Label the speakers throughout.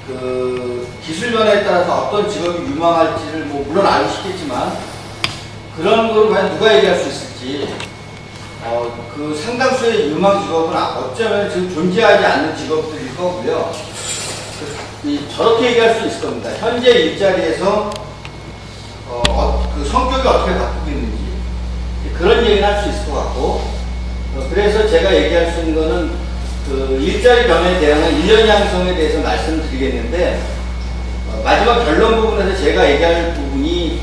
Speaker 1: 그 기술 변화에 따라서 어떤 직업이 유망할지를 뭐 물론 알고 싶겠지만 그런 걸 과연 누가 얘기할 수 있을지 그 상당수의 유망 직업은 어쩌면 지금 존재하지 않는 직업들일 거고요. 저렇게 얘기할 수 있을 겁니다. 현재 일자리에서 그 성격이 어떻게 바뀌고 있는지 그런 얘기를 할 수 있을 것 같고 그래서 제가 얘기할 수 있는 거는 그 일자리 변화에 대한 일련 양성에 대해서 말씀을 드리겠는데 마지막 결론 부분에서 제가 얘기할 부분이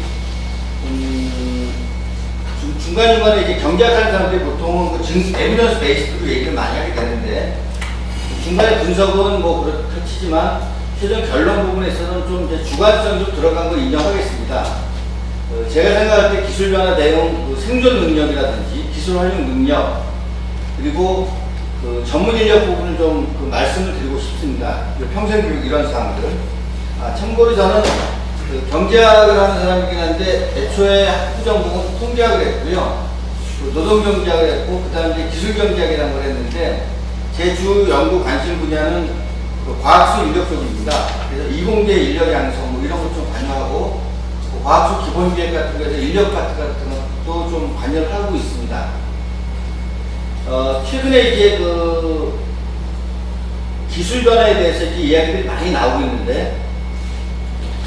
Speaker 1: 중간중간에 이제 경제학하는 사람들이 보통은 그 에비던스 베이스로 얘기를 많이 하게 되는데 중간에 분석은 뭐 그렇다 치지만 최종 결론 부분에 있어서는 좀 이제 주관성이 좀 들어간 걸 인정하겠습니다. 제가 생각할 때 기술 변화 내용 그 생존 능력이라든지 기술 활용 능력 그리고 그 전문 인력 부분을 좀 그 말씀을 드리고 싶습니다. 평생 교육 이런 사항들. 참고로 저는 그 경제학을 하는 사람이긴 한데 애초에 학부 전공은 통계학을 했고요. 노동경제학을 했고 그 다음에 기술경제학이라는 걸 했는데 제 주 연구 관심 분야는 그 과학수 인력 쪽입니다. 그래서 이공계 인력 양성 뭐 이런 것 좀 관여하고 과학수 기본기획 같은 거에서 인력 파트 같은 것도 좀 관여를 하고 있습니다. 최근에 이제 그 기술 변화에 대해서 이제 이야기들이 많이 나오고 있는데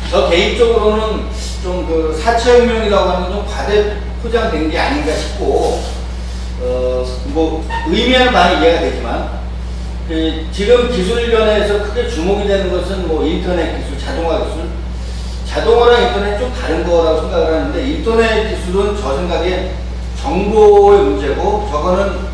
Speaker 1: 저 개인적으로는 좀 그 4차 혁명이라고 하는 건 좀 과대 포장된 게 아닌가 싶고 뭐 의미는 많이 이해가 되지만 지금 기술 변화에서 크게 주목이 되는 것은 뭐 인터넷 기술, 자동화 기술 자동화랑 인터넷 좀 다른 거라고 생각을 하는데 인터넷 기술은 저 생각에 정보의 문제고 저거는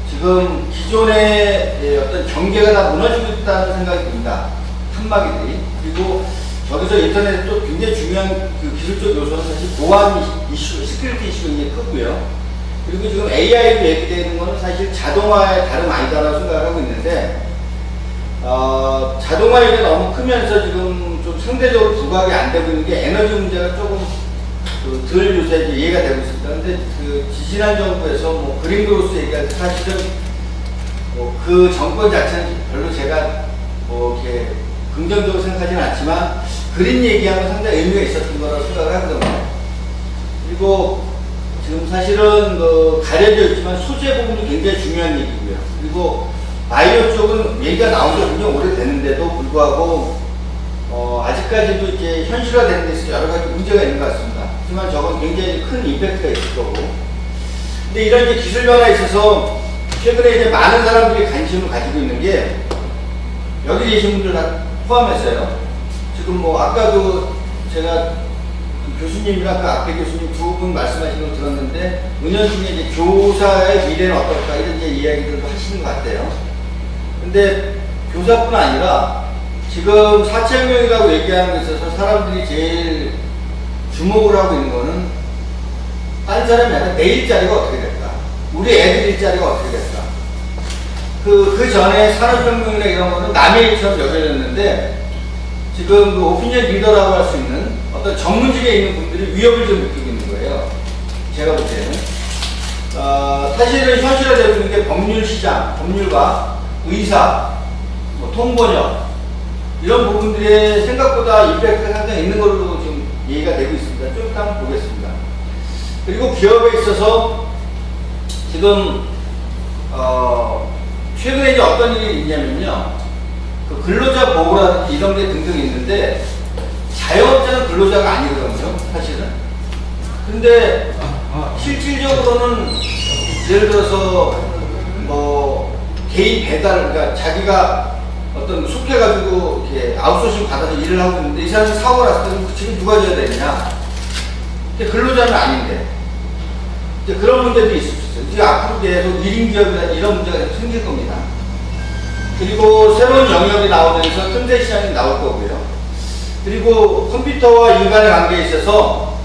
Speaker 1: 지금 기존의 어떤 경계가 다 무너지고 있다는 생각이 듭니다. 칸막이들이. 그리고 저기서 인터넷이 또 굉장히 중요한 그 기술적 요소는 사실 보안 이슈, 시큐리티 이슈가 굉장히 크고요. 그리고 지금 AI로 얘기되는 거는 사실 자동화의 다름 아니다라고 생각을 하고 있는데, 자동화 얘기가 너무 크면서 지금 좀 상대적으로 부각이 안 되고 있는 게 에너지 문제가 조금 덜 요새 이해가 되고 있습니다. 근데 그 지지난 정부에서 뭐 그린그로스 얘기할 때 사실은 뭐 그 정권 자체는 별로 제가 뭐 이렇게 긍정적으로 생각하지는 않지만 그린 얘기하면 상당히 의미가 있었던 거라고 생각을 하거든요. 그리고 지금 사실은 그 가려져 있지만 소재 부분도 굉장히 중요한 얘기고요. 그리고 바이오 쪽은 얘기가 나온 지 굉장히 오래됐는데도 불구하고 아직까지도 이제 현실화되는 데 있어서 여러 가지 문제가 있는 것 같습니다. 하지만 저건 굉장히 큰 임팩트가 있을 거고. 근데 이런 이제 기술 변화에 있어서 최근에 이제 많은 사람들이 관심을 가지고 있는 게 여기 계신 분들 다 포함해서요. 지금 뭐 아까도 제가 교수님이랑 그 앞에 교수님 두 분 말씀하신 걸 들었는데 은연중에 이제 교사의 미래는 어떨까 이런 이제 이야기들도 하시는 것 같아요. 근데 교사뿐 아니라 지금 4차 혁명이라고 얘기하는 데 있어서 사람들이 제일 주목을 하고 있는 거는 딴 사람이 아니라 내 일자리가 어떻게 될까? 우리 애들 일자리가 어떻게 될까? 그 전에 산업혁명이나 이런 거는 남의 일처럼 여겨졌는데 지금 그 오피니언 리더라고 할 수 있는 어떤 전문직에 있는 분들이 위협을 좀 느끼고 있는 거예요. 제가 볼 때는. 사실은 현실화되고 있는 게 법률 시장, 법률가, 의사, 뭐 통번역 이런 부분들의 생각보다 임팩트가 상당히 있는 걸로 지금 얘기가 되고 있습니다. 좀 이따 한번 보겠습니다. 그리고 기업에 있어서 지금 최근에 이제 어떤 일이 있냐면요. 그 근로자 보호라든지 이런 게 등등 있는데 자영업자는 근로자가 아니거든요. 사실은. 근데 실질적으로는 예를 들어서 뭐 개인 배달, 그러니까 자기가 어떤 속해가지고 이렇게 아웃소싱 받아서 일을 하고 있는데 이 사람이 사고가 났을 때 지금 누가 져야 되느냐? 근데 근로자는 아닌데 이제 그런 문제도 있을 수 있어요. 이제 앞으로 계속 1인 기업이나 이런 문제가 계속 생길 겁니다. 그리고 새로운 영역이 나오면서 틈새 시장이 나올 거고요. 그리고 컴퓨터와 인간의 관계에 있어서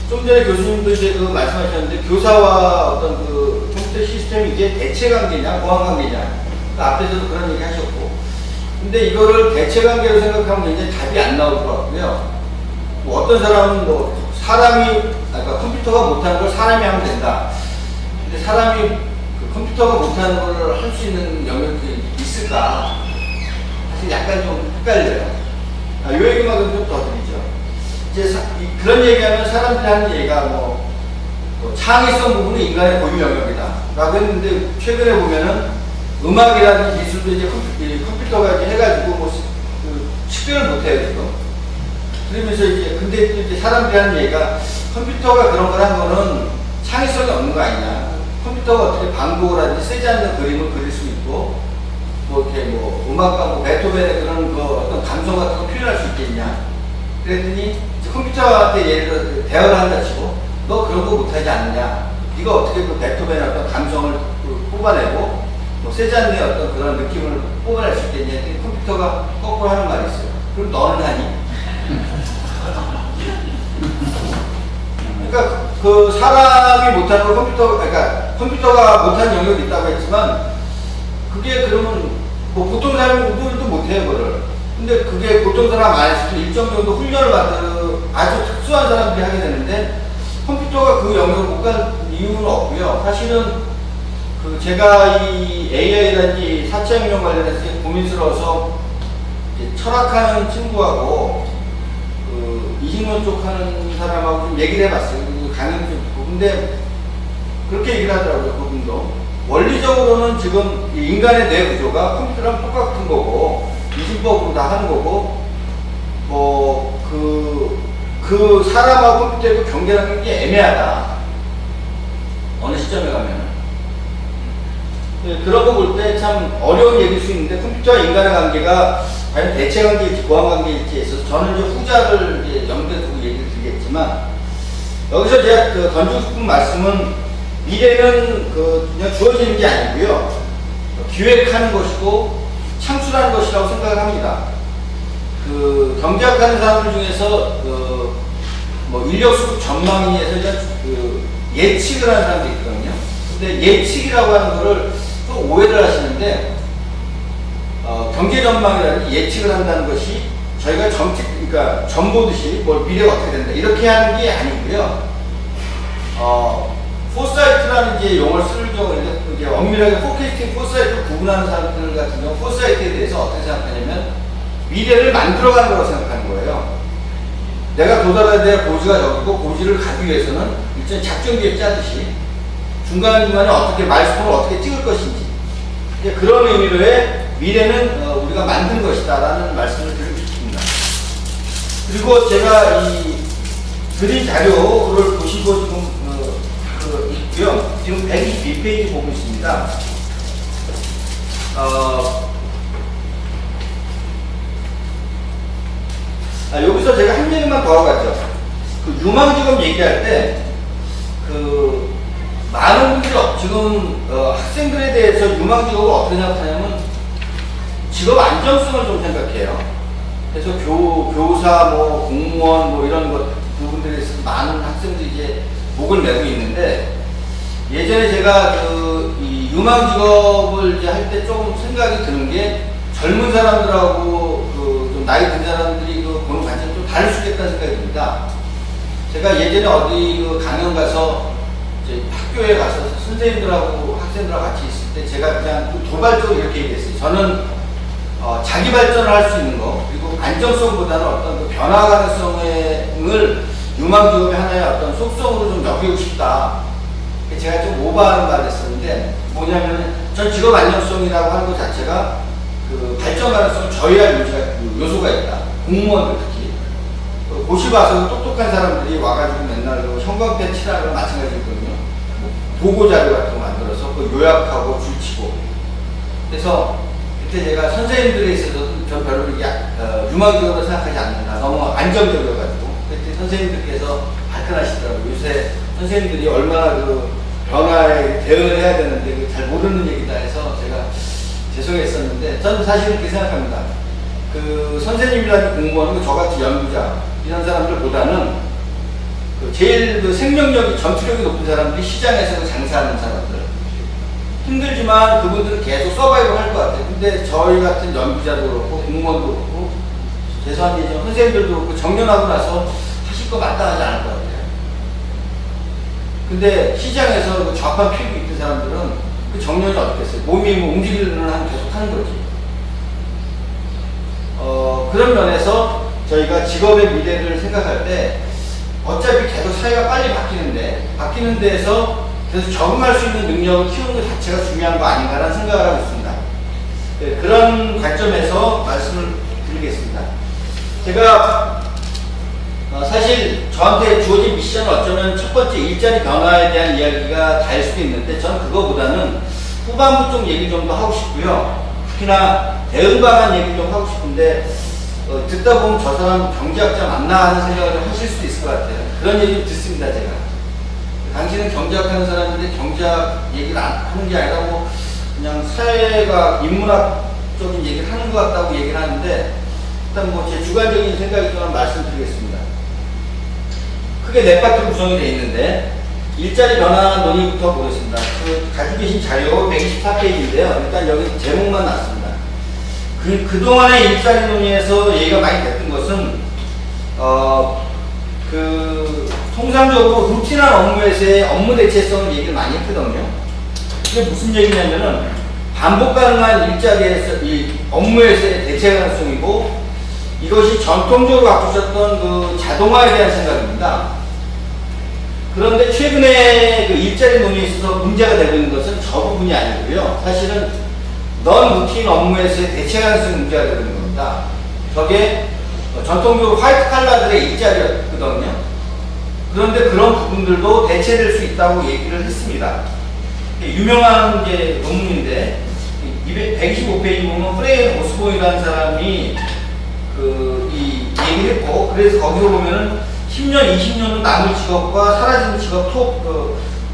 Speaker 1: 좀 전에 교수님도 이제 그 말씀하셨는데 교사와 어떤 그 컴퓨터 시스템이 이게 대체 관계냐, 보완 관계냐. 그 앞에서도 그런 얘기 하셨고. 근데 이거를 대체 관계로 생각하면 굉장히 답이 안 나올 것 같고요. 뭐 어떤 사람은 뭐 그러니까 컴퓨터가 못하는 걸 사람이 하면 된다. 근데 사람이 그 컴퓨터가 못하는 걸 할 수 있는 영역이 있을까? 사실 약간 좀 헷갈려요. 이 얘기만 좀 더 드리죠. 이제 그런 얘기하면 사람들이 하는 얘기가 뭐 창의성 부분은 인간의 고유 영역이다 라고 했는데, 최근에 보면은 음악이라는 기술도 이제 컴퓨터가 이제 해가지고 뭐 식별을 못해요 지금. 그러면서 이제 근데 또 이제 사람들이 하는 얘기가 컴퓨터가 그런 걸 한 거는 창의성이 없는 거 아니냐. 컴퓨터가 어떻게 방법이라든지 쓰지 않는 그림을 그릴 수 있고, 뭐 이렇게 뭐 음악가 뭐 베토벤의 그런 거 어떤 감성 같은 거 표현할 수 있겠냐. 그랬더니 컴퓨터한테 예를 들어 대화를 한다 치고, 너 그런 거 못하지 않느냐. 네가 어떻게 그 베토벤의 어떤 감성을 뽑아내고 뭐 세잔의 어떤 그런 느낌을 뽑아낼 수 있겠냐. 컴퓨터가 거꾸로 하는 말이 있어요. 그럼 너는 하니? 그러니까 그 사람이 못하는 거 그러니까 컴퓨터가 못하는 영역이 있다고 했지만, 그게 그러면 뭐 보통 사람들도 못해요 그거를. 근데 그게 보통 사람 안에서도 일정 정도 훈련을 받는 아주 특수한 사람들이 하게 되는데, 컴퓨터가 그 영역을 못 간 이유는 없고요. 사실은 그 제가 이 AI라든지 4차 혁명 관련해서 고민스러워서 이제 철학하는 친구하고 그 이식론 쪽 하는 사람하고 좀 얘기를 해봤어요. 강의를 좀 듣고. 근데 그렇게 얘기를 하더라고요. 그분도 원리적으로는 지금 인간의 뇌 구조가 컴퓨터랑 똑같은 거고 이심법으로 다 하는 거고, 뭐 그 사람하고 컴퓨터의 경계라는 게 애매하다. 어느 시점에 가면. 그런 거 볼 때 참 어려운 얘기일 수 있는데, 컴퓨터와 인간의 관계가 과연 대체 관계일지 보완 관계일지에 있어서 저는 이제 후자를 이제 염두에 두고 얘기를 드리겠지만, 여기서 제가 던지고 싶은 말씀은 미래는 그냥 주어지는 게 아니고요. 기획하는 것이고 창출하는 것이라고 생각을 합니다. 그 경제학하는 사람들 중에서 뭐 인력수 전망인에서 예측을 하는 사람들이 있거든요. 근데 예측이라고 하는 거를 또 오해를 하시는데, 경제 전망이라는 예측을 한다는 것이 저희가 그러니까 점 보듯이 뭘 미래가 어떻게 된다 이렇게 하는 게 아니고요. 포사이트라는 이제 용어를 쓸 경우에는 이제 엄밀하게 포캐스팅 포사이트를 구분하는 사람들 같은 경우 포사이트에 대해서 어떻게 생각하냐면 미래를 만들어가는 거라고 생각하는 거예요. 내가 도달해야 될 고지가 저기고 고지를 가기 위해서는 일단 작전계획 짜듯이 중간중간에 어떻게 마일스톤을 어떻게 찍을 것인지, 그런 의미로의 미래는 우리가 만든 것이다 라는 말씀을 드리고 싶습니다. 그리고 제가 이 드린 자료를 보시고 지금 있고요. 지금 122페이지 보고 있습니다. 여기서 제가 한 얘기만 더 하고 가죠. 그 유망직업 얘기할 때, 많은 분들이 지금, 학생들에 대해서 유망직업을 어떻게 생각하냐면, 직업 안정성을 좀 생각해요. 그래서 교사, 뭐, 공무원, 뭐, 이런 것, 부분들에 있어서 많은 학생들이 이제 목을 메고 있는데, 예전에 제가 이 유망직업을 이제 할 때 조금 생각이 드는 게, 젊은 사람들하고 좀 나이 든 사람들이 보는 관점이 좀 다를 수 있겠다는 생각이 듭니다. 제가 예전에 어디 강연 가서 이제 학교에 가서 선생님들하고 학생들하고 같이 있을 때 제가 그냥 좀 도발적으로 이렇게 얘기했어요. 저는 자기 발전을 할 수 있는 거, 그리고 안정성보다는 어떤 변화 가능성을 유망직업의 하나의 어떤 속성으로 좀 여기고 싶다. 제가 좀 오버하는 말을 했었는데, 뭐냐면 전 직업 안정성이라고 하는 것 자체가 발전 가능성을 저해할 요소가 있다. 공무원들 특히. 고시 와서 똑똑한 사람들이 와가지고 맨날 형광펜 칠하는 건 마찬가지거든요. 보고 자료 같은 거 만들어서 요약하고 줄치고. 그래서 그때 제가 선생님들에 있어서도 전 별로 유망직업으로 생각하지 않는다. 너무 안정적이어가지고. 그때 선생님들께서 발끈하시더라고요. 요새 선생님들이 얼마나 변화에 대응을 해야 되는데 잘 모르는 얘기다 해서 제가 죄송했었는데, 저는 사실 그렇게 생각합니다. 선생님이라는 공무원은 저같이 연구자 이런 사람들보다는 제일 생명력이 전투력이 높은 사람들이 시장에서 장사하는 사람들, 힘들지만 그분들은 계속 서바이벌 할 것 같아요. 근데 저희 같은 연구자도 그렇고 공무원도 그렇고 죄송한 얘기지만 선생님들도 그렇고 정년하고 나서 하실 거 마땅하지 않을 것 같아요. 근데 시장에서 좌판 피고 있는 사람들은 정년이 어떻겠어요? 몸이 움직이는 한 계속 하는 거지. 그런 면에서 저희가 직업의 미래를 생각할 때 어차피 계속 사회가 빨리 바뀌는 데에서 계속 적응할 수 있는 능력을 키우는 것 자체가 중요한 거 아닌가라는 생각을 하고 있습니다. 네, 그런 관점에서 말씀을 드리겠습니다. 제가 사실 저한테 주어진 미션은 어쩌면 첫 번째 일자리 변화에 대한 이야기가 다일 수도 있는데 저는 그거보다는 후반부 쪽 얘기 좀 더 하고 싶고요. 특히나 대응 방안 얘기 좀 하고 싶은데 듣다 보면 저 사람 경제학자 맞나 하는 생각을 좀 하실 수도 있을 것 같아요. 그런 얘기 좀 듣습니다, 제가. 당신은 경제학하는 사람들이 경제학 얘기를 안 하는 게 아니라 뭐 그냥 사회가 인문학적인 얘기를 하는 것 같다고 얘기를 하는데 일단 뭐 제 주관적인 생각이 좀 말씀드리겠습니다. 크게 네 파트로 구성이 되어 있는데 일자리 변화 논의부터 보겠습니다. 가지고 계신 자료 124페이지인데요. 일단 여기 제목만 났습니다. 그동안의 일자리 논의에서 얘기가 많이 됐던 것은 통상적으로 루틴한 업무에서의 업무 대체성을 얘기를 많이 했거든요. 이게 무슨 얘기냐면은 반복 가능한 일자리에서 이 업무에서의 대체 가능성이고 이것이 전통적으로 갖고 있었던 그 자동화에 대한 생각입니다. 그런데 최근에 그 일자리 논의에 있어서 문제가 되고 있는 것은 저 부분이 아니고요. 사실은 넌 루틴 업무에서의 대체 가능성이 문제가 되고 있는 겁니다. 저게 전통적으로 화이트 칼라들의 일자리였거든요. 그런데 그런 부분들도 대체될 수 있다고 얘기를 했습니다. 유명한 게 논문인데 125페이지 보면 프레인 오스보이라는 사람이 이 얘기를 했고, 그래서 거기서 보면은 10년, 20년은 남을 직업과 사라지는 직업 톱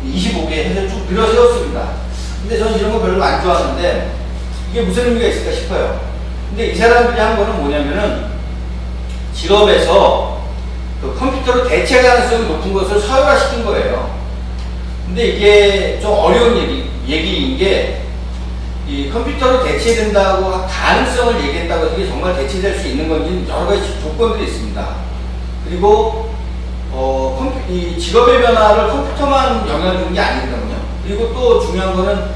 Speaker 1: 25개 해서 쭉 밀어 세웠습니다. 근데 저는 이런 거 별로 안 좋아하는데 이게 무슨 의미가 있을까 싶어요. 근데 이 사람들이 한 거는 뭐냐면은 직업에서 그 컴퓨터로 대체 가능성이 높은 것을 서열화시킨 거예요. 근데 이게 좀 어려운 얘기인 게 이 컴퓨터로 대체된다고 가능성을 얘기했다고 이게 정말 대체될 수 있는 건지 여러 가지 조건들이 있습니다. 그리고 이 직업의 변화를 컴퓨터만 영향을 주는 게 아니거든요. 그리고 또 중요한 거는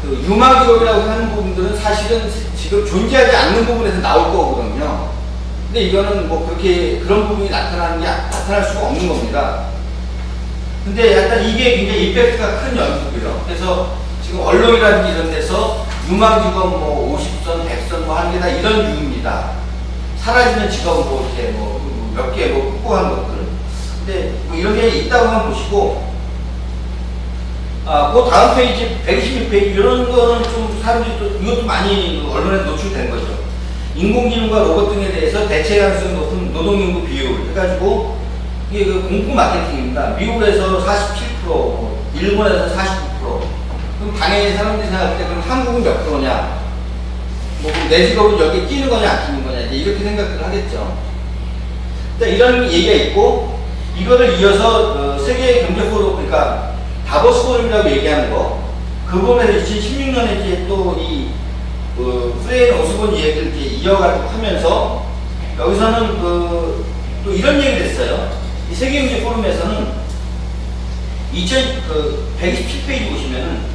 Speaker 1: 그 유마 직업이라고 하는 부분들은 사실은 지금 존재하지 않는 부분에서 나올 거거든요. 근데 이거는 뭐 그렇게 그런 부분이 나타날 수가 없는 겁니다. 근데 약간 이게 굉장히 임팩트가 큰 연구고요. 그래서 지금 언론이라든지 이런 데서 유망 직업 뭐 50선, 100선 뭐 하는 게 다 이런 유입니다. 사라지는 직업 뭐 이렇게 몇 개 뭐 확보한 것들. 근데 뭐 이런 게 있다고 한번 보시고, 그 다음 페이지 126페이지 이런 거는 좀 사람들이 또 이것도 많이 언론에 노출된 거죠. 인공지능과 로봇 등에 대해서 대체 가능성이 높은 노동인구 비율 해가지고 이게 그 공급 마케팅입니다. 미국에서 47%, 일본에서 49%. 그럼 당연히 사람들이 생각할 때 그럼 한국은 몇 프로냐? 뭐 내 직업은 여기에 끼는 거냐 안 끼는 거냐 이제 이렇게 생각을 하겠죠. 일단 이런 얘기가 있고 이거를 이어서 세계 경제 포럼 그러니까 다보스 포럼이라고 얘기하는 거 그 부분에서 2016년에 이제 또 이 프레인 오스본 얘기를 이렇게 이어가지고 하면서 여기서는 또 이런 얘기를 했어요. 이 세계경제 포럼에서는 127페이지 보시면은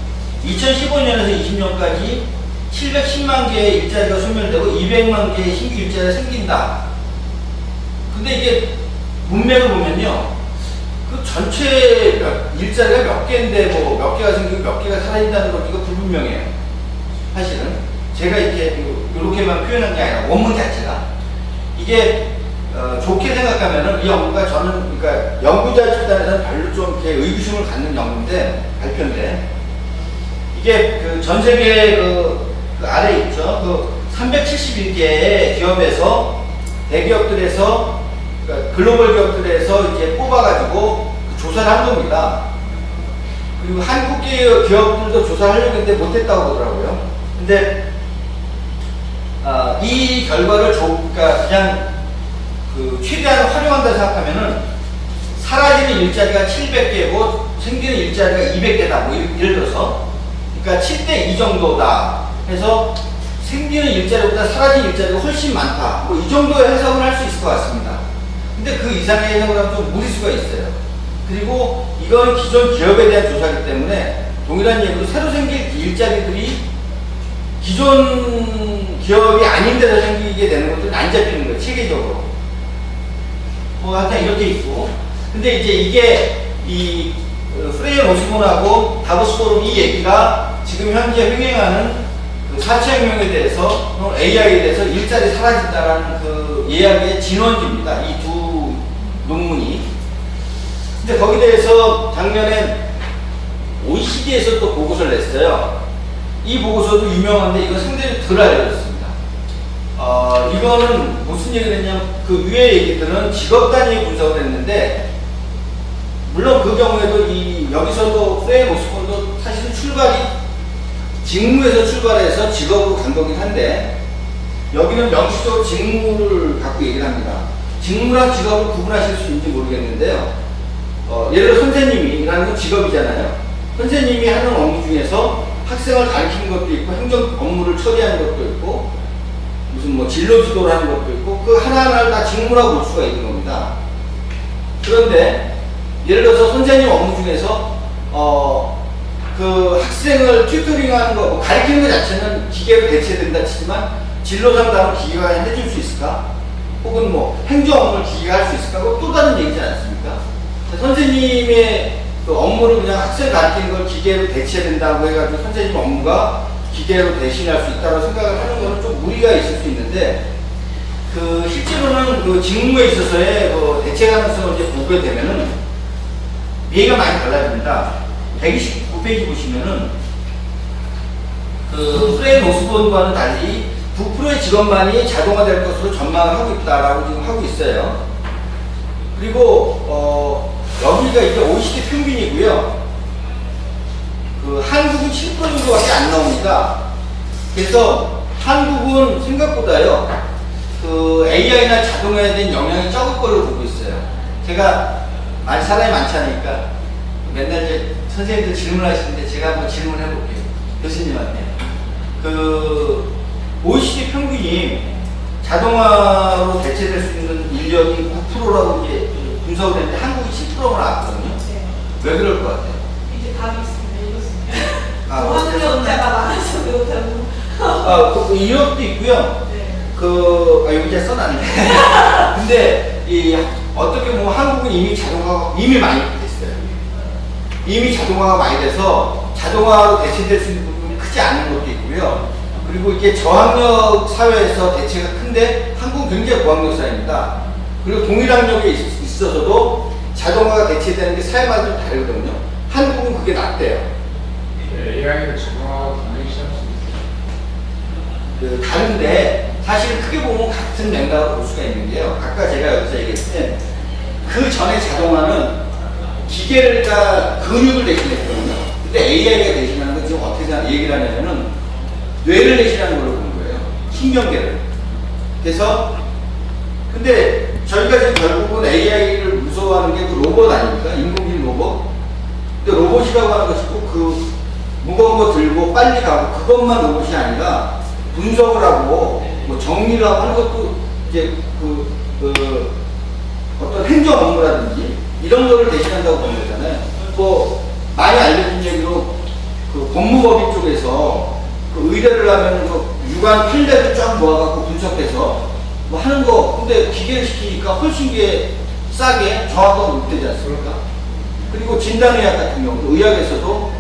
Speaker 1: 2015년에서 20년까지 710만 개의 일자리가 소멸되고 200만 개의 신규 일자리가 생긴다. 근데 이게 문맥을 보면요. 그 전체 일자리가 몇 개인데 뭐 몇 개가 생기고 몇 개가 사라진다는 건 이거 불분명해요. 사실은. 제가 이렇게만 표현한 게 아니라 원문 자체가. 이게 좋게 생각하면은 이 연구가 저는 그러니까 연구자 집단에서는 별로 좀 이렇게 의구심을 갖는 연구인데 발표인데 이게 그 전 세계 그 아래 있죠. 371개의 기업에서 대기업들에서 그러니까 글로벌 기업들에서 이제 뽑아가지고 조사를 한 겁니다. 그리고 한국 기업들도 조사를 하려고 했는데 못했다고 그러더라고요. 근데 이 결과를 그러니까 그냥 최대한 활용한다 생각하면은 사라지는 일자리가 700개고 생기는 일자리가 200개다. 뭐 예를 들어서 그러니까 7대2 정도다 해서 생기는 일자리보다 사라지는 일자리가 훨씬 많다. 뭐 이 정도의 해석을 할 수 있을 것 같습니다. 근데 그 이상의 해석을 하면 좀 무리수가 있어요. 그리고 이건 기존 기업에 대한 조사이기 때문에 동일한 얘기로 새로 생길 일자리들이 기존 기업이 아닌 데서 생기게 되는 것들은 안 잡히는 거예요, 체계적으로. 뭐 하여튼 이렇게 있고. 근데 이제 이게 이 프레이어 오스본하고 다보스 포럼 이 얘기가 지금 현재 횡행하는 그 4차 혁명에 대해서, AI에 대해서 일자리 사라진다라는 그 이야기의 진원지입니다. 이 두 논문이. 근데 거기에 대해서 작년에 OECD에서 또 보고서를 냈어요. 이 보고서도 유명한데 이거 상당히 덜 알려졌습니다. 이거는 무슨 얘기를 했냐면 그 위의 얘기들은 직업 단위 분석을 했는데, 물론 그 경우에도 여기서도 프레임 오스본도 사실은 출발이 직무에서 출발해서 직업으로 간 거긴 한데, 여기는 명시적으로 직무를 갖고 얘기를 합니다. 직무랑 직업을 구분하실 수 있는지 모르겠는데요. 예를 들어 선생님이라는 건 직업이잖아요. 선생님이 하는 업무 중에서 학생을 가르치는 것도 있고, 행정 업무를 처리하는 것도 있고, 무슨 뭐 진로 지도를 하는 것도 있고, 그 하나하나를 다 직무라고 볼 수가 있는 겁니다. 그런데 예를 들어서 선생님 업무 중에서 그 학생을 튜터링하는 거, 뭐 가르치는 것 자체는 기계로 대체된다 치지만 진로 상담을 기계가 해줄 수 있을까? 혹은 뭐 행정 업무를 기계가 할 수 있을까? 그거 또 다른 얘기지 않습니까? 선생님의 그 업무를 그냥 학생 가르치는 걸 기계로 대체된다고 해가지고 선생님 업무가 기계로 대신할 수 있다고 생각을 하는 거는 좀 무리가 있을 수 있는데, 그 실제로는 그 직무에 있어서의 그 대체 가능성을 이제 보게 되면은 얘기가 많이 달라집니다. 129페이지 보시면은 그 프레임 오스본과는 달리 9%의 직업만이 자동화될 것으로 전망을 하고 있다라고 지금 하고 있어요. 그리고 여기가 이제 OECD 평균이고요. 그 한국은 7% 정도밖에 안 나옵니다. 그래서 한국은 생각보다요, 그 AI나 자동화에 대한 영향이 적을 걸로 보고 있어요. 제가 사람이 많지 않으니까 맨날 이제 선생님들 질문하시는데 제가 한번 질문해 볼게요. 교수님한테. 그 OECD 평균이 자동화로 대체될 수 있는 인력이 9%라고 이제 분석을 했는데 한국이 7%가 나왔거든요.
Speaker 2: 네.
Speaker 1: 왜 그럴 것 같아요?
Speaker 2: 이제 답이 있습니다. 이것입니다.
Speaker 1: 아,
Speaker 2: 학년자가 많아서 그렇다고.
Speaker 1: 이력도 있고요.
Speaker 2: 네.
Speaker 1: 여기 이제 써놨네. 근데 어떻게 보면 한국은 이미 자동화가 이미 많이 됐어요. 이미 자동화가 많이 돼서 자동화로 대체될 수 있는 부분이 크지 않은 것도 있고요. 그리고 이게 저학력 사회에서 대체가 큰데 한국은 굉장히 고학력 사회입니다. 그리고 동일학력에 있어서도 자동화가 대체되는 게 사회마다 좀 다르거든요. 한국은 그게 낫대요.
Speaker 3: AI를 자동화가 가능히 시작할 수 있어요.
Speaker 1: 다른데 사실 크게 보면 같은 맥락으로 볼 수가 있는 게요. 아까 제가 여기서 얘기했을 그 전에 자동화는 기계가 근육을 대신했거든요. 근데 AI가 대신하는 건 지금 어떻게 얘기를 하냐면은 뇌를 대신하는 걸로 보는 거예요. 신경계를. 그래서 근데 저희가 지금 결국은 AI를 무서워하는 게 그 로봇 아닙니까? 인공지능 로봇. 근데 로봇이라고 하는 것이 꼭 그 무거운 거 들고 빨리 가고 그것만 로봇이 아니라 분석을 하고 뭐 정리를 하고 하는 것도 이제 어떤 행정 업무라든지 이런 거를 대신한다고 보는 거잖아요. 뭐 많이 알려진 얘기로 그 법무법인 쪽에서 그 의뢰를 하면 그 유관 판례를 쫙 모아갖고 분석해서 뭐 하는 거, 근데 기계를 시키니까 훨씬 싸게 정확하게 못되지 않습니까? 그리고 진단의학 같은 경우도 의학에서도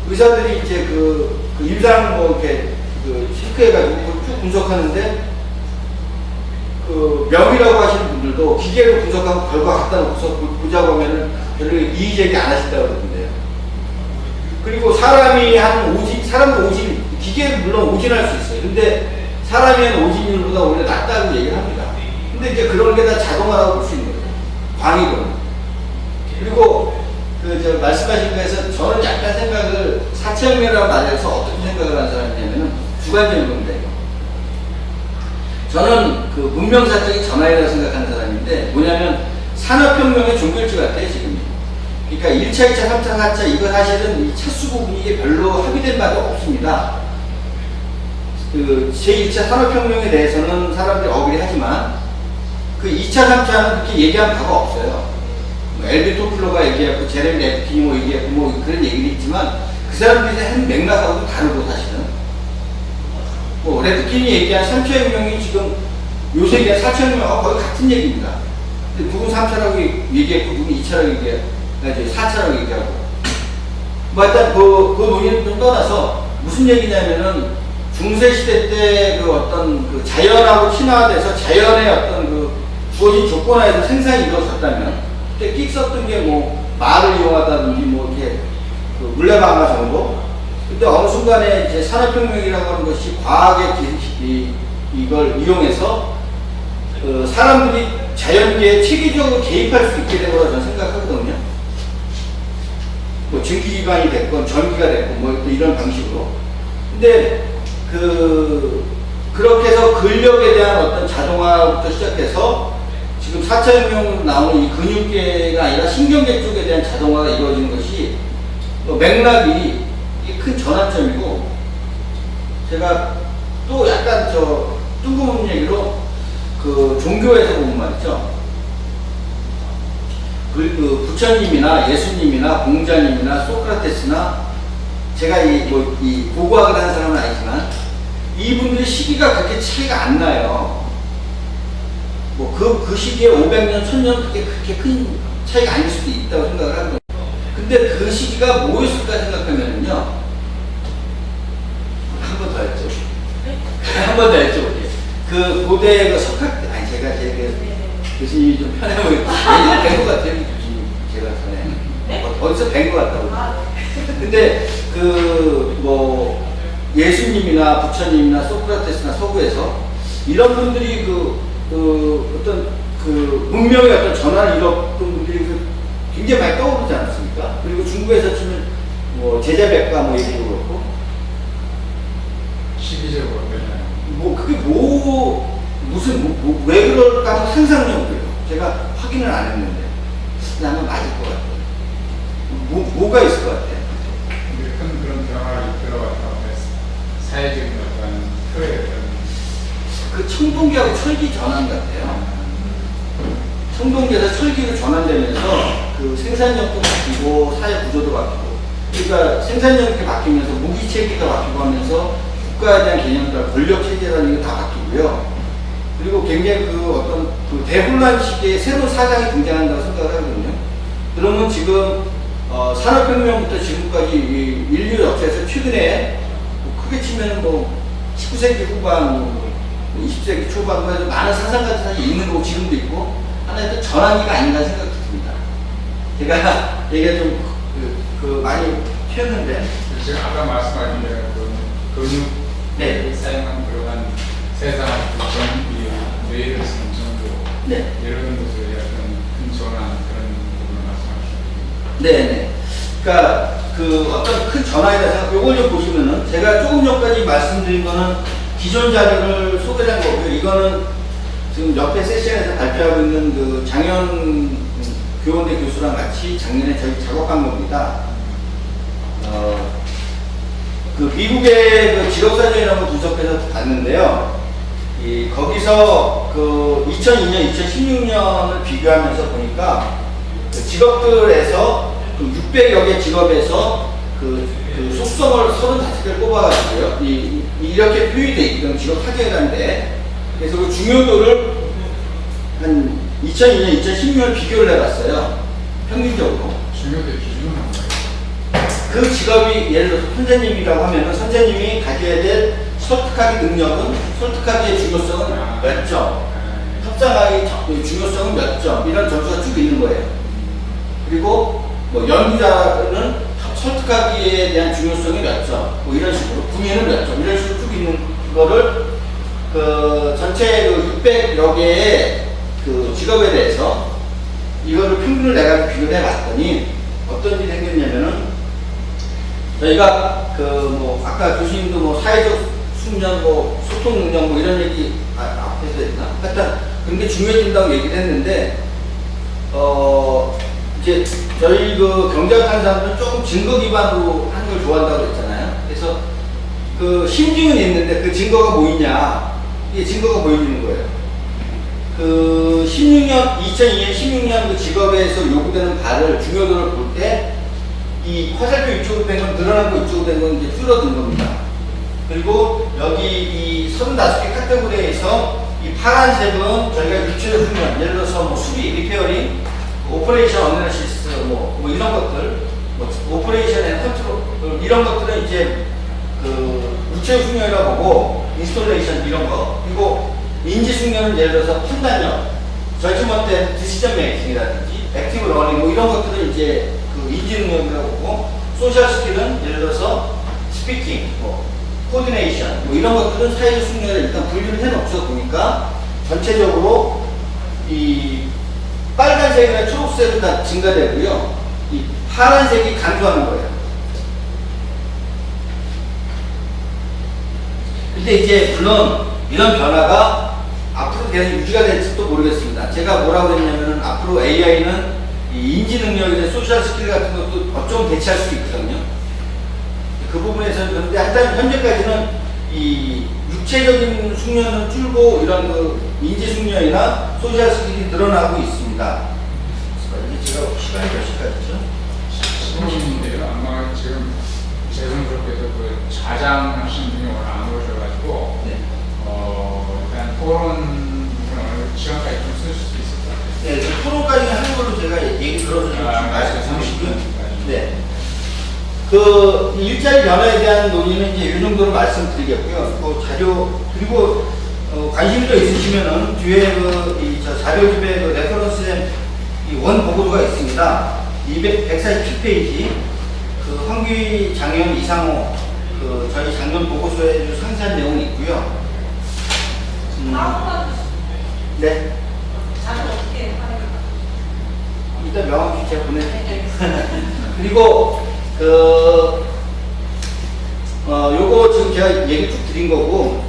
Speaker 1: 의사들이 이제 그 임상 뭐 이렇게 체크해가지고 쭉 분석하는데 그 명이라고 하시는 분들도 기계로 분석하고 결과 갖다 놓고서 보자고 하면은 별로 이의제기 안 하신다고 그러던데요. 그리고 사람이 하는 사람도 기계는 물론 오진할 수 있어요. 근데 사람이 하는 오진율보다 오히려 낫다고 얘기를 합니다. 근데 이제 그런 게 다 자동화라고 볼 수 있는 거죠. 광의로는. 그리고 말씀하신 거에서 저는 약간 생각을 사채혁명이라고 말해서 어떻게 생각을 하는 사람이냐면은 주관적인 겁니다. 저는 그 문명사적인 전환이라고 생각하는 사람인데 뭐냐면 산업혁명의 종결지 같아요, 지금. 그러니까 1차, 2차, 3차, 4차 이거 사실은 이 차수 부분이 이게 별로 합의된 바가 없습니다. 그 제1차 산업혁명에 대해서는 사람들이 어그리하지만 그 2차, 3차는 그렇게 얘기한 바가 없어요. 뭐 엘비 토플러가 얘기했고 제레미 레프킨이 뭐 얘기했고 뭐 그런 얘기도 있지만 그 사람들이 한 맥락하고도 다르고 사실은. 레드킨이 얘기한 3천명이 지금 요새 얘기한 4천명 거의 같은 얘기입니다. 근데 누군 3차라고 얘기했고 누군 2차라고 얘기하고 4차라고 얘기하고 뭐 일단 그 논의는 좀 떠나서 무슨 얘기냐면은 중세시대 때 그 어떤 그 자연하고 친화돼서 자연의 어떤 그 주어진 조건 하에서 생산이 이루어졌다면 그때 끽 썼던 게 뭐 말을 이용하다든지 뭐 이렇게 그 물레방아 정도. 근데 어느 순간에 이제 산업혁명이라고 하는 것이 과학의 이걸 이용해서 사람들이 자연계에 체계적으로 개입할 수 있게 된 거라고 저는 생각하거든요. 뭐 증기기관이 됐건 전기가 됐건 뭐 이런 방식으로. 근데 그렇게 해서 근력에 대한 어떤 자동화부터 시작해서 지금 4차 혁명으로 나오는 이 근육계가 아니라 신경계 쪽에 대한 자동화가 이루어지는 것이 맥락이 큰 전환점이고, 제가 또 약간 뜬금없는 얘기로 그 종교에서 보면 말이죠. 그 부처님이나 예수님이나 공자님이나 소크라테스나 제가 이 고고학을 하는 사람은 아니지만 이분들의 시기가 그렇게 차이가 안 나요. 뭐 그 시기에 500년, 1000년 그렇게 큰 차이가 아닐 수도 있다고 생각을 하거든요. 근데 그 시기가 뭐였을까 생각하면요. 한 번 더 여쭤볼게요. 한 번 더 여쭤볼게요. 그 고대 그 석학, 아니 제가 교수님이 좀 편해 보이고, 뵌것 같아요, 교수님. 제가 전에.
Speaker 2: 네?
Speaker 1: 어디서 뵌 것 같다고. 근데 뭐 예수님이나 부처님이나 소크라테스나 서구에서 이런 분들이 어떤 문명의 어떤 전환을 이뤘던 분들이 굉장히 많이 떠오르지 않았습니까? 그리고 중국에서 치면 뭐 제자백과 뭐 얘기도 그렇고
Speaker 3: 시기적으로
Speaker 1: 뭐 그게 왜 그럴까 하는 상상력이에요. 제가 확인을 안 했는데 나는 맞을 것 같아요. 뭐가 있을 것 같아요?
Speaker 3: 큰 그런 변화를 이끌어갔다고 해서 사회적인 어떤 틀에
Speaker 1: 그 청동기하고 철기 전환 같아요. 청동기에서 철기로 전환되면서 그 생산력도 바뀌고 사회 구조도 바뀌고, 그러니까 생산력이 이렇게 바뀌면서 무기 체계가 바뀌고 하면서 국가에 대한 개념들, 권력 체계라는 게 다 바뀌고요. 그리고 굉장히 어떤 대혼란 시기에 새로운 사장이 등장한다고 생각을 하거든요. 그러면 지금 산업혁명부터 지금까지 인류 역사에서 최근에 크게 치면은 19세기 후반, 20세기 초반 해서 많은 사상가들 사실 있는 거고 지금도 있고 하나의 또 전환기가 아닌가 생각이 듭니다. 제가 얘기가 좀 많이 튀었는데
Speaker 3: 지금 아까 말씀하신 대로 근육
Speaker 1: 네.
Speaker 3: 사용한 그러한 세상의 전기, 뇌를 쓰는 정도
Speaker 1: 네.
Speaker 3: 이런 것을 약간 큰 전환 그런 부분을 말씀하셨습니다.
Speaker 1: 네네. 그러니까 어떤 큰 전환에 대해서 이걸 좀 보시면은 제가 조금 전까지 말씀드린 거는 기존 자료를 소개한 거고요. 이거는 지금 옆에 세션에서 발표하고 있는 장현 교원대 교수랑 같이 작년에 저희 작업한 겁니다. 미국의 직업사정이라는 걸 분석해서 봤는데요. 거기서 2002년, 2016년을 비교하면서 보니까 직업들에서 600여 개 직업에서 속성을 35개를 뽑아가지고요. 이렇게 표현이 되어 있던 직업 사정이라는데, 그래서 그 중요도를 한 2002년, 2016년 비교를 해봤어요. 평균적으로.
Speaker 3: 중요도의 기준은 뭔가요?
Speaker 1: 그 직업이 예를 들어서 선생님이라고 하면은 선생님이 가져야 될 설득하기 능력은, 설득하기의 중요성은 몇 점, 협상하기 중요성은 몇 점, 이런 점수가 쭉 있는 거예요. 그리고 뭐 연기자는 설득하기에 대한 중요성이 몇 점, 뭐 이런 식으로, 구매는 몇 점, 이런 식으로 쭉 있는 거를 전체 600여 개의 직업에 대해서 이거를 평균을 내가 비교를 해봤더니 어떤 일이 생겼냐면은, 저희가 아까 교수님도 사회적 숙련, 소통 능력 이런 얘기 앞에서 했나? 하여튼 그런 게 중요해진다고 얘기를 했는데, 이제 저희 경제학 하는 사람들은 조금 증거 기반으로 하는 걸 좋아한다고 그랬잖아요. 그래서 심증은 있는데 그 증거가 뭐냐? 이게 증거가 보여지는 거예요. 2002년 16년 직업에서 요구되는 바를 중요도를 볼 때 이 화살표 이쪽으로 된 건 늘어나고 이쪽으로 된 건 이제 줄어든 겁니다. 그리고 여기 이 35개 카테고리에서 이 파란색은 저희가 유체적 숙련, 예를 들어서 뭐 수리, 리페어링, 오퍼레이션 어널리시스, 뭐 이런 것들, 뭐 오퍼레이션 앤 컨트롤 이런 것들은 이제 그 유체적 숙련이라고 보고 인스톨레이션 이런 거. 그리고 인지 숙련은 예를 들어서 판단력, 저지먼트 디시전 메이킹이라든지 액티브 러닝 뭐 이런 것들은 이제 그 인지 능력이라고 보고, 소셜 스킬은 예를 들어서 스피킹, 뭐 코디네이션 뭐 이런 것들은 사회적 숙련을 일단 분류를 해놓죠. 보니까 전체적으로 이 빨간색이나 초록색은 다 증가되고요. 이 파란색이 감소하는 거예요. 근데 이제 물론 이런 변화가 앞으로 계속 유지가 될지도 모르겠습니다. 제가 뭐라고 했냐면은 앞으로 AI는 이 인지 능력이나 소셜 스킬 같은 것도 어쩌면 대체할 수 있거든요. 그 부분에서는 그런데 일단 현재까지는 이 육체적인 숙련은 줄고 이런 그 인지 숙련이나 소셜 스킬이 늘어나고 있습니다. 이게 제가 시간이 몇 시까지죠?
Speaker 3: 10분인데요. 아마 지금 죄송스럽게도 그 자장하신 분이 오늘 안 오셔가지고
Speaker 1: 네.
Speaker 3: 일단 토론 부분은 어느 시간까지 좀 쓰실 수 있을 것 같아요.
Speaker 1: 네, 그 토론까지 하는 걸로 제가 얘기 들어서 좀 말씀드리고요. 네. 그 일자리 변화에 대한 논의는 이제 이 정도로 말씀드리겠고요. 그 자료 그리고 관심도 있으시면은 뒤에 저 자료집에 그 레퍼런스에 원 보고서가 있습니다. 147페이지 그 황규희 장현 이상호 그 저희 작년 보고서에 좀 상세한 내용이 있고요. 네.
Speaker 2: 자료 어떻게 하는
Speaker 1: 일단 명함 제가 보내드릴게요.
Speaker 2: 거예요?
Speaker 1: 그리고 요거 지금 제가 얘기 쭉 드린 거고,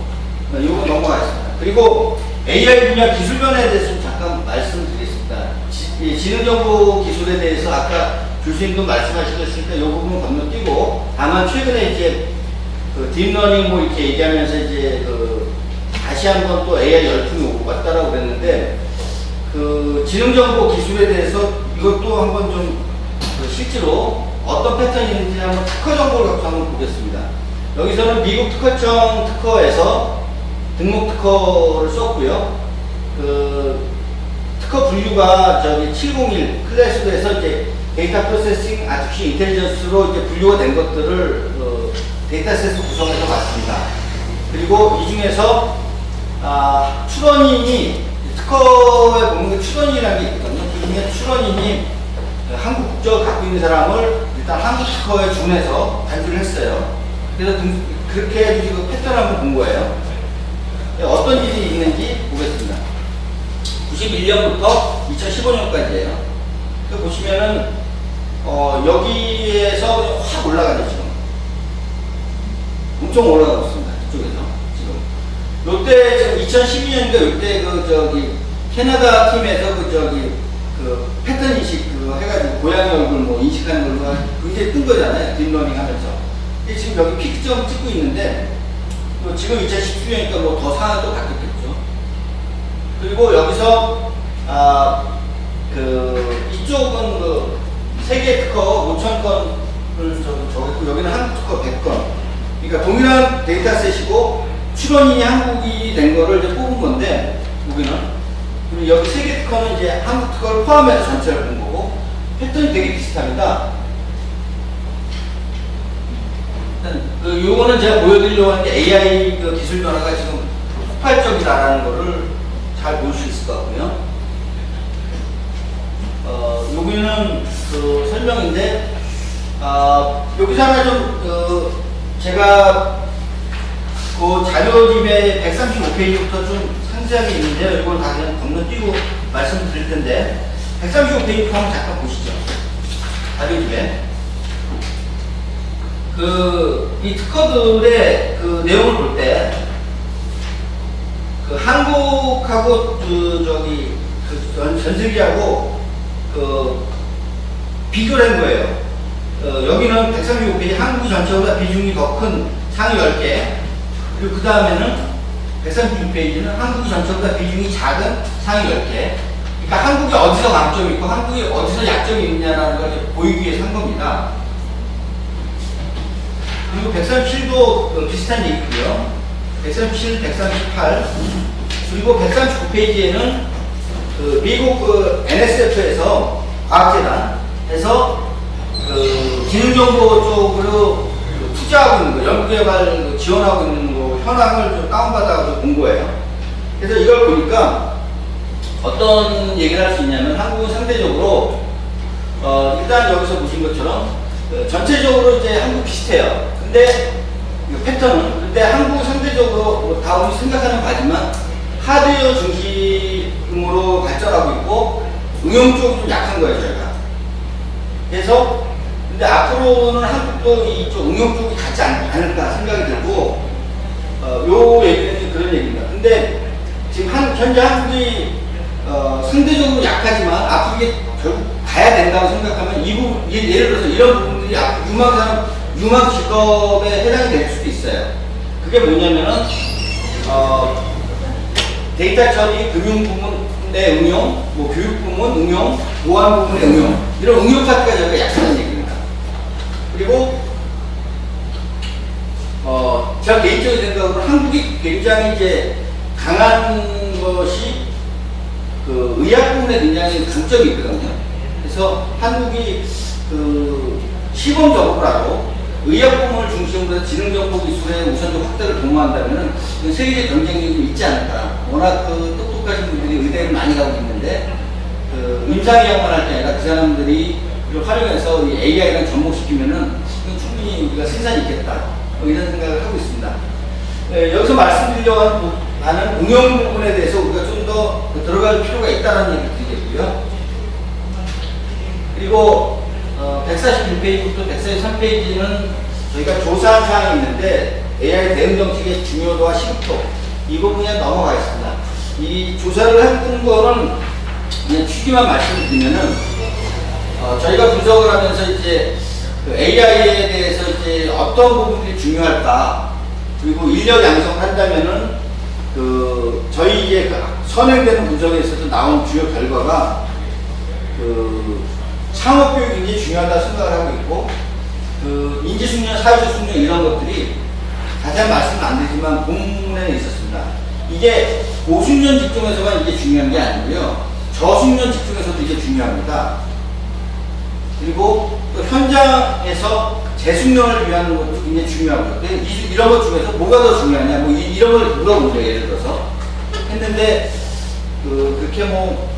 Speaker 1: 요거 넘어가겠습니다. 그리고 AI 분야 기술 변화에 대해서 좀 잠깐 말씀드리겠습니다. 지능정보 기술에 대해서 아까 교수님도 말씀하셨으니까 요 부분 건너뛰고, 다만 최근에 이제 그 딥러닝 뭐 이렇게 얘기하면서 이제 다시 한번 또 AI 열풍이 오고 왔다라고 그랬는데, 그 지능정보 기술에 대해서 이것도 한번 좀 실제로 어떤 패턴이 있는지 한번 특허 정보를 갖고 한번 보겠습니다. 여기서는 미국 특허청 특허에서 등록 특허를 썼고요. 그 특허 분류가 저기 701 클래스에서 이제 데이터 프로세싱 아티피셜 인텔리전스로 이제 분류가 된 것들을 데이터셋을 구성해서 봤습니다. 그리고 이 중에서 출원인이 특허에 보면 출원인이라는 게 있거든요. 그 중에 출원인이 한국 국적을 갖고 있는 사람을 일단 한국 특허에 준해서 발표를 했어요. 그래서 그렇게 해서 그 패턴을 한번 본 거예요. 어떤 일이 있는지 보겠습니다. 91년부터 2015년까지예요. 보시면은 여기에서 확 올라가죠. 지금 엄청 올라가고 있습니다. 이쪽에서 지금 요때 지금 2012년인가 요때 그 저기 캐나다 팀에서 그 패턴 인식 해가지고 고양이 얼굴 뭐 인식하는 걸로 굉장히 뜬 거잖아요. 딥러닝 하면서. 근데 지금 여기 피크점 찍고 있는데 지금 2017년이니까 뭐 더 상황이 또 바뀌었겠죠. 그리고 여기서 이쪽은 그 세계 특허 5,000건을 적었고 여기는 한국 특허 100건. 그러니까 동일한 데이터셋이고 출원인이 한국이 된 거를 이제 뽑은 건데 여기는. 그리고 여기 세계 특허는 이제 한국 특허를 포함해서 전체를 본 거고 패턴이 되게 비슷합니다. 일단 요거는 제가 보여드리려고 하는 게 AI 기술 변화가 지금 폭발적이다라는 거를 잘 볼 수 있을 것 같고요. 여기는 그 설명인데 여기서 하나 좀 제가 그 자료집에 135페이지부터 좀 상세하게 있는데요. 이걸 다 그냥 건너뛰고 말씀드릴 텐데 135페이지 한번 잠깐 보시죠. 자료집에 이 특허들의 그 내용을 볼 때 그 한국하고 전 세계하고 비교를 한 거예요. 여기는 135페이지 한국이 전체보다 비중이 더 큰 상위 10개, 그리고 그 다음에는 136페이지는 한국이 전체보다 비중이 작은 상위 10개. 그러니까 한국이 어디서 강점이 있고 한국이 어디서 약점이 있느냐라는 걸 보이기 위해서 한 겁니다. 그리고 137도 비슷한 얘기고요. 137, 138 그리고 139페이지에는 그 미국 그 NSF에서 과학재단에서 그 기능정보 쪽으로 투자하고 있는 거, 연구개발 지원하고 있는 거 현황을 좀 다운받아서 본 거예요. 그래서 이걸 보니까 어떤 얘기를 할 수 있냐면 한국은 상대적으로 일단 여기서 보신 것처럼 전체적으로 이제 한국 비슷해요. 근데 패턴은 근데 한국 상대적으로 뭐 다 우리 생각하는 바지만 하드웨어 중심으로 발전하고 있고 응용 쪽이 좀 약한 거예요 저희가. 그래서 근데 앞으로는 한국도 이쪽 응용 쪽이 같지 않을까 생각이 들고 요 얘기는 그런 얘기입니다. 근데 지금 현재 한국이 상대적으로 약하지만 앞으로 이게 결국 가야 된다고 생각하면 예를 들어서 이런 부분들이 앞으로 유망 직업에 해당이 될 수도 있어요. 그게 뭐냐면은 데이터 처리, 금융 부문의 응용, 뭐 교육 부문 응용, 보안 부문의 응용 이런 응용 파트가 저희가 약하다는 얘기입니다. 그리고 제가 개인적인 생각으로 한국이 굉장히 이제 강한 것이 그 의학 부문에 굉장히 강점이 있거든요. 그래서 한국이 그 시범적으로라도 의학 부문을 중심으로 해서 지능정보기술의 우선적 확대를 도모한다면 세계적 경쟁력이 좀 있지 않을까. 워낙 그 똑똑하신 분들이 의대를 많이 가고 있는데 그 임상의학만 할 게 아니라 그 사람들이 이걸 활용해서 이 AI랑 접목시키면은 충분히 우리가 생산이 있겠다. 이런 생각을 하고 있습니다. 여기서 말씀드리려고 하는 응용 부분에 대해서 우리가 좀 더 들어갈 필요가 있다는 얘기를 드리겠고요. 그리고 141페이지부터 143페이지는 저희가 조사한 사항이 있는데 AI 대응 정책의 중요도와 시급도 이 부분 그냥 넘어가겠습니다. 이 조사를 한 거는 그냥 추기만 말씀드리면은 저희가 분석을 하면서 이제 그 AI에 대해서 이제 어떤 부분들이 중요할까 그리고 인력 양성을 한다면은 그 저희 이제 선행되는 분석에 있어서 나온 주요 결과가 그 창업 교육이 굉장히 중요하다고 생각을 하고 있고 그 인지 숙련, 사회적 숙련 이런 것들이 자세한 말씀은 안 되지만 본문에는 있었습니다. 이게 고숙련 직종에서만 이게 중요한 게 아니고요. 저숙련 직종에서도 이게 중요합니다. 그리고 또 현장에서 재숙련을 위한 것도 굉장히 중요하고요. 이런 것 중에서 뭐가 더 중요하냐, 뭐 이런 걸 물어본 거예요. 예를 들어서 했는데 그렇게 뭐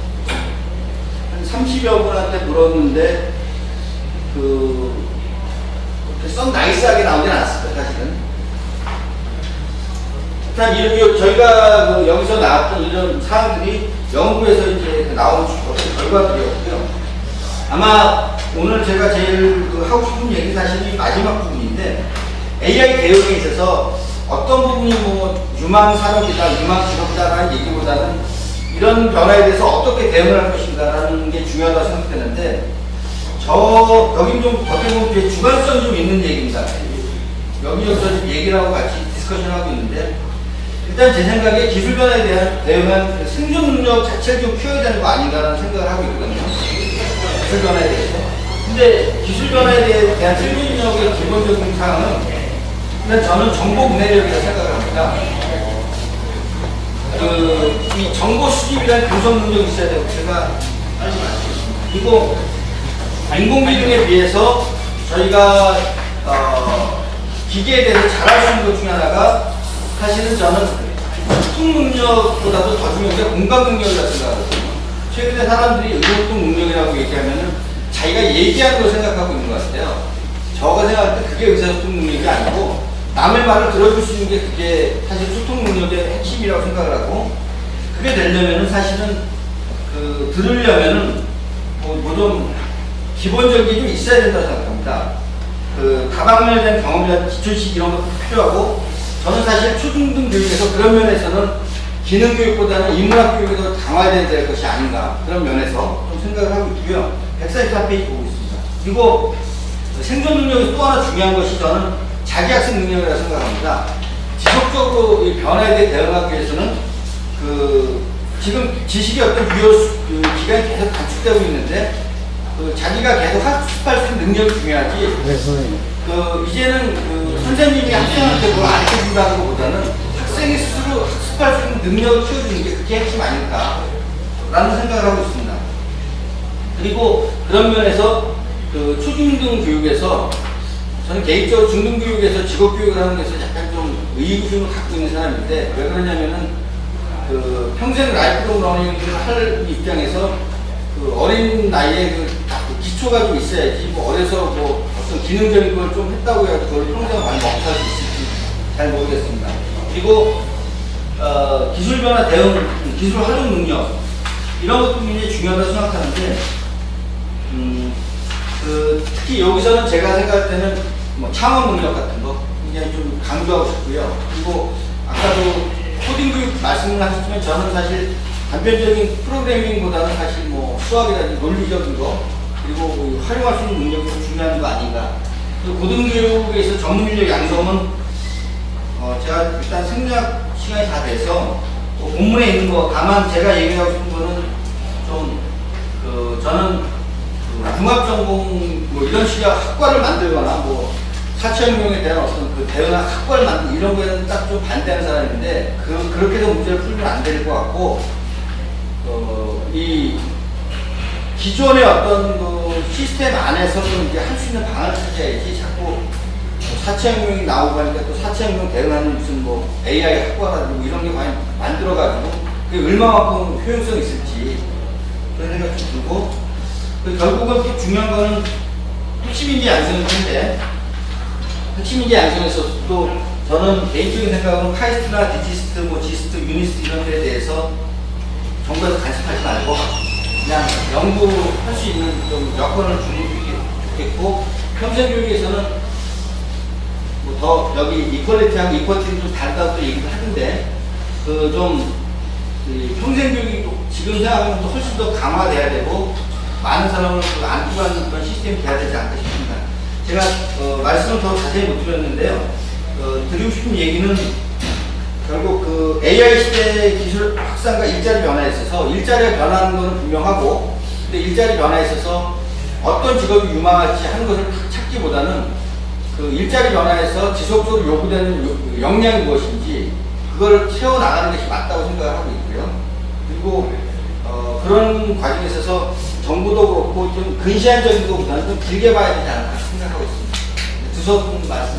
Speaker 1: 한 30여 분한테 물었는데 그렇게 썩 나이스하게 나오진 않았습니다. 사실은. 일단 저희가 여기서 나왔던 이런 사항들이 연구에서 이제 나온 결과들이었고요. 아마 오늘 제가 제일 하고 싶은 얘기 사실이 마지막 부분인데 AI 대응에 있어서 어떤 부분이 뭐 유망 산업이다, 유망 직업이다라는 얘기보다는 이런 변화에 대해서 어떻게 대응을 할 것인가라는 게 중요하다고 생각되는데 여긴 좀 어떻게 보면 주관성이 좀 있는 얘기입니다. 여기저기서 좀 얘기를 하고 같이 디스커션 하고 있는데 일단 제 생각에 기술 변화에 대한 대응한 생존 능력 자체를 좀 키워야 되는 거 아닌가라는 생각을 하고 있거든요. 기술 변화에 대해서. 근데 기술 변화에 대한 생존 능력의 기본적인 사항은 일단 저는 정보 문해력이라고 생각을 합니다. 이 정보 수집이라는 분석 능력이 있어야 되고 제가 그리고 인공지능에 비해서 저희가 기계에 대해서 잘할 수 있는 것 중에 하나가 사실은 저는 소통 능력보다도 더 중요한 게 공감 능력이라고 생각하거든요. 최근에 사람들이 의료소통 능력이라고 얘기하면은 자기가 얘기하는 걸 생각하고 있는 것 같아요. 저가 생각할 때 그게 의사소통 능력이 아니고 남의 말을 들어줄 수 있는 게 그게 사실 소통 능력의 핵심이라고 생각을 하고 그게 되려면은 사실은 들으려면은 뭐 좀 기본적인 게 좀 있어야 된다고 생각합니다. 다방면에 대한 경험이라든지 기초식 이런 것도 필요하고 저는 사실 초중등 교육에서 그런 면에서는 기능 교육보다는 인문학 교육이 더 강화돼야 될 것이 아닌가 그런 면에서 좀 생각을 하고 있고요. 144페이지 보고 있습니다. 그리고 생존 능력에서 또 하나 중요한 것이 저는 자기학습 능력이라고 생각합니다. 지속적으로 이 변화에 대해 대응하기 위해서는 지금 지식의 어떤 기간이 계속 단축되고 있는데 자기가 계속 학습할 수 있는 능력이 중요하지 이제는 선생님이 학생한테 뭘 가르쳐준다는 것보다는 학생이 스스로 학습할 수 있는 능력을 키워주는 게 그게 핵심 아닐까라는 생각을 하고 있습니다. 그리고 그런 면에서 초중등 교육에서 저는 개인적으로 중등교육에서 직업교육을 하는 데서 약간 좀 의구심을 갖고 있는 사람인데, 왜 그러냐면은 평생 라이프롱 러닝을 할 입장에서 어린 나이에 기초가 좀 있어야지, 어려서 어떤 기능적인 걸 좀 했다고 해도 그걸 평생 많이 먹할 수 있을지 잘 모르겠습니다. 그리고 기술 변화 대응, 기술 활용 능력 이런 것도 굉장히 중요하다고 생각하는데, 특히 여기서는 제가 생각할 때는 창업 능력 같은 거 굉장히 좀 강조하고 싶고요. 그리고 아까도 코딩 교육 말씀을 하셨지만 저는 사실 단편적인 프로그래밍보다는 사실 수학이라든지 논리적인 거 그리고 활용할 수 있는 능력이 더 중요한 거 아닌가. 그리고 고등교육에 있어 전문 인력 양성은 제가 일단 생략 시간이 다 돼서 본문에 있는 거, 다만 제가 얘기하고 싶은 거는 좀 저는 융합전공 이런 식의 학과를 만들거나 사채혁명에 대한 어떤 대응한 학과를 만들고 이런 거에는 딱 좀 반대하는 사람인데, 그렇게 해서 문제를 풀면 안 될 것 같고, 이 기존의 어떤 시스템 안에서도 이제 할 수 있는 방안을 찾아야지, 자꾸 사채혁명이 나오고 하니까 또 사채혁명 대응하는 무슨 AI 학과라든지 이런 게 과연 만들어가지고 그게 얼마만큼 효용성이 있을지 그런 생각이 좀 들고, 결국은 또 중요한 거는 핵심인지 양성일 텐데, 핵심인지 양성에서 또 저는 개인적인 생각은 카이스트나 디지스트, 지스트, 유니스트 이런 데에 대해서 정부에서 간섭하지 말고 그냥 연구할 수 있는 좀 여건을 주는 게 좋겠고, 평생교육에서는 더 여기 이퀄리티하고 이퀄티는 좀 다르다고 또 얘기를 하는데, 평생교육이 지금 생각하면 훨씬 더 강화돼야 되고 많은 사람을 안고 가는 그런 시스템이 돼야 되지 않을까 싶습니다. 제가 말씀을 더 자세히 못 드렸는데요. 드리고 싶은 얘기는 결국 AI 시대의 기술 확산과 일자리 변화에 있어서 일자리가 변하는 것은 분명하고, 근데 일자리 변화에 있어서 어떤 직업이 유망할지 하는 것을 찾기보다는 일자리 변화에서 지속적으로 요구되는 역량이 무엇인지 그걸 채워나가는 것이 맞다고 생각을 하고 있고요. 그리고 그런 과정에 있어서 정부도 그렇고 좀 근시안적인 것보다는 좀 길게 봐야 되지 않을까 생각하고 있습니다. 두서분 말씀